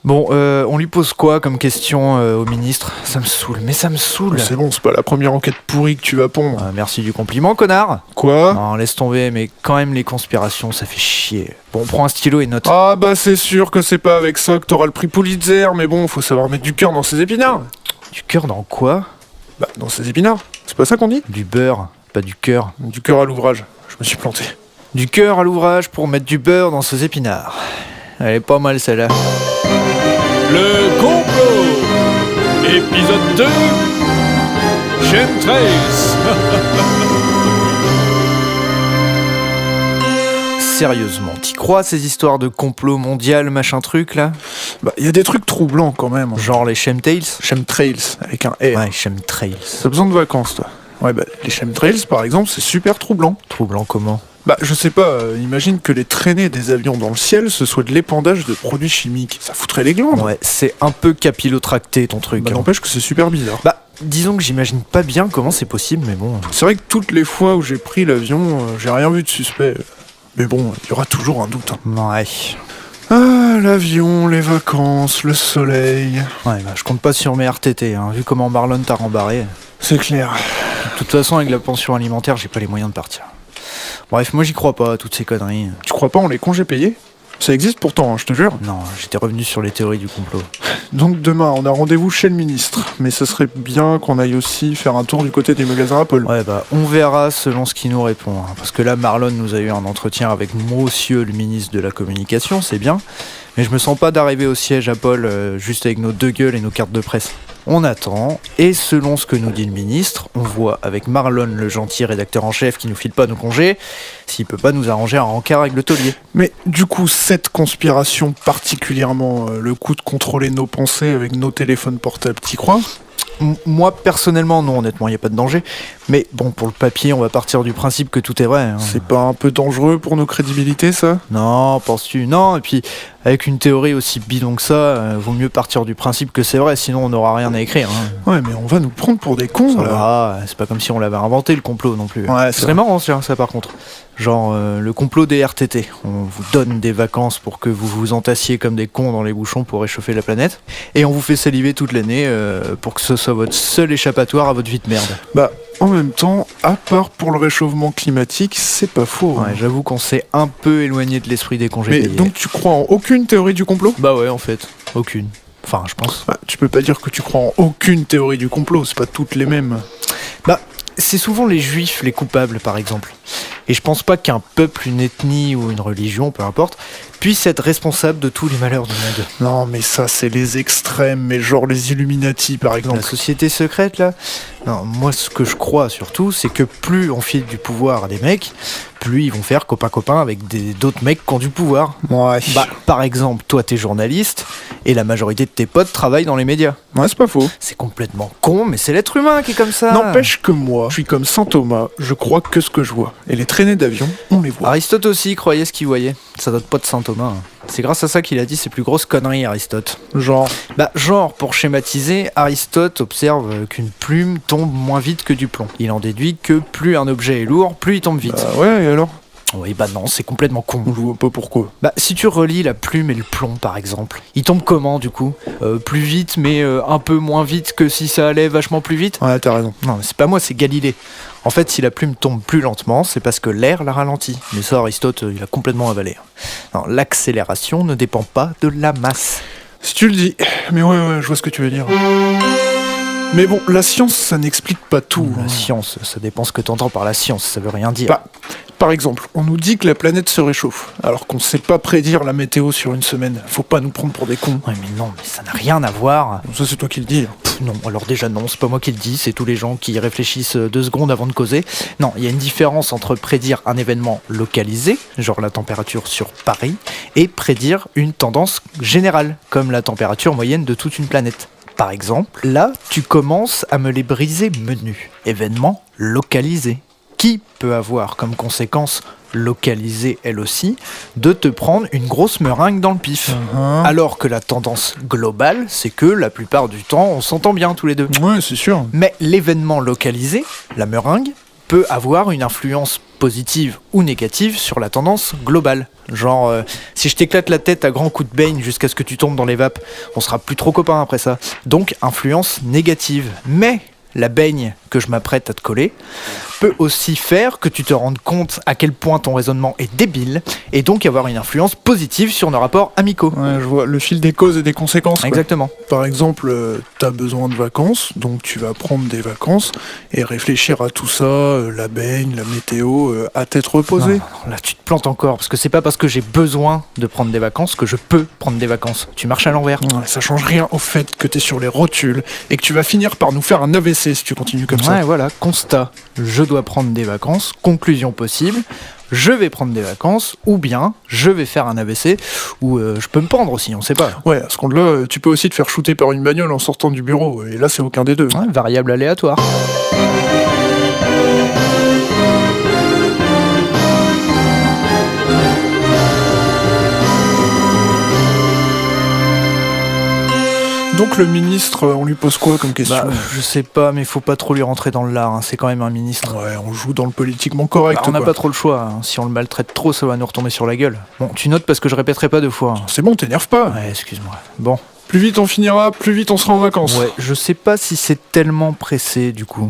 Bon, on lui pose quoi comme question au ministre? Ça me saoule, mais ça me saoule. C'est bon, c'est pas la première enquête pourrie que tu vas pondre. Merci du compliment, connard. Quoi? Non, laisse tomber, mais quand même les conspirations, ça fait chier. Bon, prends un stylo et note. Ah bah c'est sûr que c'est pas avec ça que t'auras le prix Pulitzer, mais bon, faut savoir mettre du cœur dans ses épinards. Du cœur dans quoi? Bah dans ses épinards, c'est pas ça qu'on dit? Du beurre, pas du cœur. Du cœur à l'ouvrage, je me suis planté. Du cœur à l'ouvrage pour mettre du beurre dans ses épinards. Elle est pas mal celle-là. Le complot, épisode 2, Chemtrails. Sérieusement, t'y crois ces histoires de complot mondial, machin truc là? Bah y a des trucs troublants quand même. Genre les chemtrails? Chemtrails, avec un R. Ouais, chemtrails. T'as besoin de vacances toi. Ouais bah les chemtrails par exemple c'est super troublant. Troublant comment? Bah je sais pas, imagine que les traînées des avions dans le ciel ce soit de l'épandage de produits chimiques. Ça foutrait les glandes. Ouais, c'est un peu capillotracté ton truc. Bah hein. n'empêche que c'est super bizarre. Bah, disons que j'imagine pas bien comment c'est possible, mais bon. C'est vrai que toutes les fois où j'ai pris l'avion, j'ai rien vu de suspect. Mais bon, il y aura toujours un doute. Hein. Ouais. Ah, l'avion, les vacances, le soleil. Ouais, bah, je compte pas sur mes RTT, hein, vu comment Marlon t'a rembarré. C'est clair. De toute façon, avec la pension alimentaire, j'ai pas les moyens de partir. Bref, moi j'y crois pas à toutes ces conneries. Tu crois pas en les congés payés? Ça existe pourtant, hein, je te jure. Non, j'étais revenu sur les théories du complot. Donc demain, on a rendez-vous chez le ministre. Mais ce serait bien qu'on aille aussi faire un tour du côté des magasins Apple. Ouais, bah, on verra selon ce qu'il nous répond. Hein, parce que là, Marlon nous a eu un entretien avec monsieur le ministre de la Communication, c'est bien. Mais je me sens pas d'arriver au siège Apple juste avec nos deux gueules et nos cartes de presse. On attend, et selon ce que nous dit le ministre, on voit avec Marlon, le gentil rédacteur en chef qui nous file pas nos congés, s'il peut pas nous arranger un rencard avec le taulier. Mais du coup, cette conspiration particulièrement, le coup de contrôler nos pensées avec nos téléphones portables, t'y crois? Moi, personnellement, non, honnêtement, il n'y a pas de danger. Mais bon, pour le papier, on va partir du principe que tout est vrai. Hein. C'est pas un peu dangereux pour nos crédibilités, ça? Non, penses-tu? Non, et puis, avec une théorie aussi bidon que ça, vaut mieux partir du principe que c'est vrai, sinon on n'aura rien à écrire. Hein. Ouais, mais on va nous prendre pour des cons, Ça là. va, c'est pas comme si on l'avait inventé, le complot, non plus. Ouais, Ce serait marrant, ça, par contre. Genre, le complot des RTT. On vous donne des vacances pour que vous vous entassiez comme des cons dans les bouchons pour réchauffer la planète. Et on vous fait saliver toute l'année pour que ce soit votre seul échappatoire à votre vie de merde. Bah, en même temps, à part pour le réchauffement climatique, c'est pas faux. Hein. Ouais, j'avoue qu'on s'est un peu éloigné de l'esprit des congés Mais payés. donc tu crois en aucune théorie du complot? Bah ouais, en fait, aucune. Enfin, je pense. Bah, tu peux pas dire que tu crois en aucune théorie du complot, c'est pas toutes les mêmes. Bah, c'est souvent les juifs les coupables, par exemple. Et je pense pas qu'un peuple, une ethnie ou une religion, peu importe, puisse être responsable de tous les malheurs du monde. Non, mais ça, c'est les extrêmes, mais genre les Illuminati, par exemple. La société secrète, là? Non, moi, ce que je crois surtout, c'est que plus on file du pouvoir à des mecs, plus ils vont faire copain-copain avec d'autres mecs qui ont du pouvoir. Ouais. Bah, par exemple, toi, t'es journaliste, et la majorité de tes potes travaillent dans les médias. Ouais, c'est pas faux. C'est complètement con, mais c'est l'être humain qui est comme ça. N'empêche que moi, je suis comme saint Thomas, je crois que ce que je vois. Et les traînées d'avion, on les voit. Aristote aussi croyait ce qu'il voyait. Ça date pas de saint Thomas. Hein. C'est grâce à ça qu'il a dit ses plus grosses conneries, Aristote. Genre, Bah, genre, pour schématiser, Aristote observe qu'une plume tombe moins vite que du plomb. Il en déduit que plus un objet est lourd, plus il tombe vite. ouais, et alors? Oui, bah non, c'est complètement con. Je vois pas pourquoi. Bah, si tu relis la plume et le plomb, par exemple, ils tombent comment, du coup? Plus vite, mais un peu moins vite que si ça allait vachement plus vite? Ouais, t'as raison. Non, mais c'est pas moi, c'est Galilée. En fait, si la plume tombe plus lentement, c'est parce que l'air la ralentit. Mais ça, Aristote, il a complètement avalé. Non, l'accélération ne dépend pas de la masse. Si tu le dis. Mais ouais, je vois ce que tu veux dire. Mais bon, la science, ça n'explique pas tout. La science, ça dépend ce que t'entends par la science, ça veut rien dire. Bah, par exemple, on nous dit que la planète se réchauffe, alors qu'on sait pas prédire la météo sur une semaine. Faut pas nous prendre pour des cons. Ouais, mais non, mais ça n'a rien à voir. Ça, c'est toi qui le dis. Non, alors déjà non, c'est pas moi qui le dis, c'est tous les gens qui y réfléchissent 2 secondes avant de causer. Non, il y a une différence entre prédire un événement localisé, genre la température sur Paris, et prédire une tendance générale, comme la température moyenne de toute une planète. Par exemple, là, tu commences à me les briser menus. Événement localisé. Qui peut avoir comme conséquence localisée elle aussi, de te prendre une grosse meringue dans le pif. Alors que la tendance globale, c'est que la plupart du temps, on s'entend bien tous les deux. Ouais, c'est sûr. Mais l'événement localisé, la meringue, peut avoir une influence positive ou négative sur la tendance globale. Genre, si je t'éclate la tête à grands coups de beigne jusqu'à ce que tu tombes dans les vapes, on sera plus trop copains après ça. Donc, influence négative. Mais la beigne que je m'apprête à te coller peut aussi faire que tu te rendes compte à quel point ton raisonnement est débile et donc avoir une influence positive sur nos rapports amicaux. Ouais, je vois le fil des causes et des conséquences. Quoi. Exactement. Par exemple, t'as besoin de vacances, donc tu vas prendre des vacances et réfléchir à tout ça, la baigne, la météo, à tête reposée. Non, là tu te plantes encore, parce que c'est pas parce que j'ai besoin de prendre des vacances que je peux prendre des vacances. Tu marches à l'envers. Ouais, ça change rien au fait que t'es sur les rotules et que tu vas finir par nous faire un AVC si tu continues comme ça. Ouais, voilà, constat. Je dois prendre des vacances. Conclusion possible. Je vais prendre des vacances, ou bien je vais faire un AVC, ou je peux me pendre aussi, on sait pas. Ouais, à ce compte-là, tu peux aussi te faire shooter par une bagnole en sortant du bureau, et là c'est aucun des deux. Ouais, variable aléatoire. Donc le ministre, on lui pose quoi comme question? Je sais pas, mais faut pas trop lui rentrer dans le lard, hein. C'est quand même un ministre. Ouais, on joue dans le politiquement correct. On n'a quoi. pas trop le choix, hein. Si on le maltraite trop, ça va nous retomber sur la gueule. Bon, tu notes parce que je répéterai pas deux fois. C'est bon, t'énerve pas. Ouais, excuse-moi. Bon, Plus vite on finira, plus vite on sera en vacances. ouais, je sais pas si c'est tellement pressé du coup.